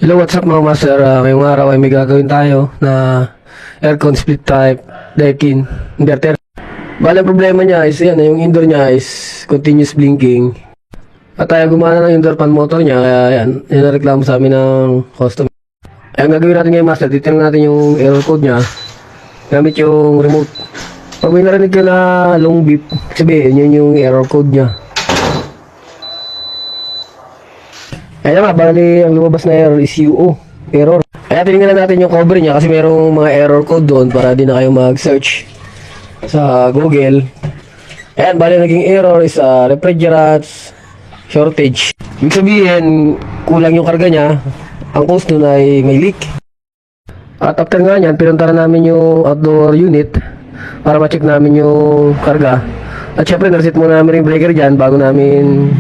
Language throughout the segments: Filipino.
Hello, what's up mga master? Ngayong araw ay may gagawin tayo na aircon split type Daikin inverter. Bale, ang problema niya is yan, yung indoor niya is continuous blinking. At tayo gumana ng indoor fan motor niya, kaya yan reklamo sa amin ng customer. Ay, ang gagawin natin ngayon master, titingnan natin yung error code niya gamit yung remote. Pag may narinig ka na long beep, sabihin yun yung error code niya. Kaya nga, bali ang lumabas na error is UO, error. Kaya tinignan natin yung cover niya kasi mayroong mga error code doon para di na kayo mag-search sa Google. Ayan, bali naging error is refrigerants shortage. Ibig sabihin, kulang yung karga niya. Ang cause nun ay may leak. At after nga niyan, pinuntaran namin yung outdoor unit para ma-check namin yung karga. At syempre, nareset muna namin yung breaker dyan bago namin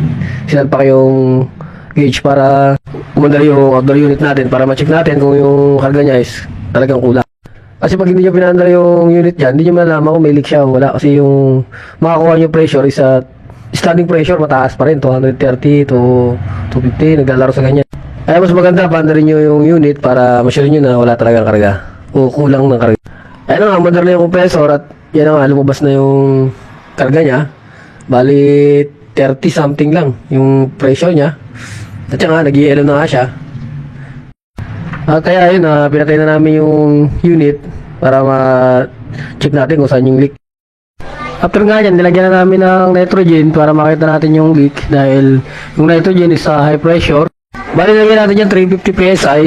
sinalpak yung gauge para umandar yung outdoor unit natin para ma-check natin kung yung karga niya is talagang kulang. Kasi pag hindi nyo pinandar yung unit dyan, hindi nyo malalaman kung may leak siya o wala. Kasi yung makakuha nyo pressure is standing pressure mataas pa rin, 230 to 250, naglalaro sa ganyan. Kaya mas maganda, pandarin nyo yung unit para ma-sure nyo na wala talagang karga o kulang ng karga. Ayun nga, umandar na yung compressor at yan nga, lumabas na yung karga niya. Bali 30 something lang yung pressure niya. At saka nag-i-yellow na nga siya. Kaya yun, pinatay na namin yung unit para ma-check natin kung saan yung leak. After nga yan, nilagyan na namin ng nitrogen para makita natin yung leak dahil yung nitrogen is high pressure. Bali nilagyan natin yan 350 PSI.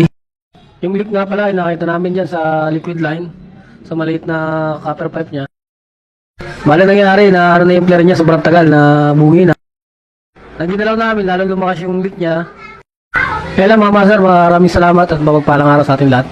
Yung leak nga pala, nakita namin dyan sa liquid line, sa maliit na copper pipe niya. Bali nangyari na na yung flare niya sobrang tagal na bungi na. Nagdidalaw namin, lalo lumakas yung leak niya. Kaya lang mga master, maraming salamat at mapagpalang araw sa ating lahat.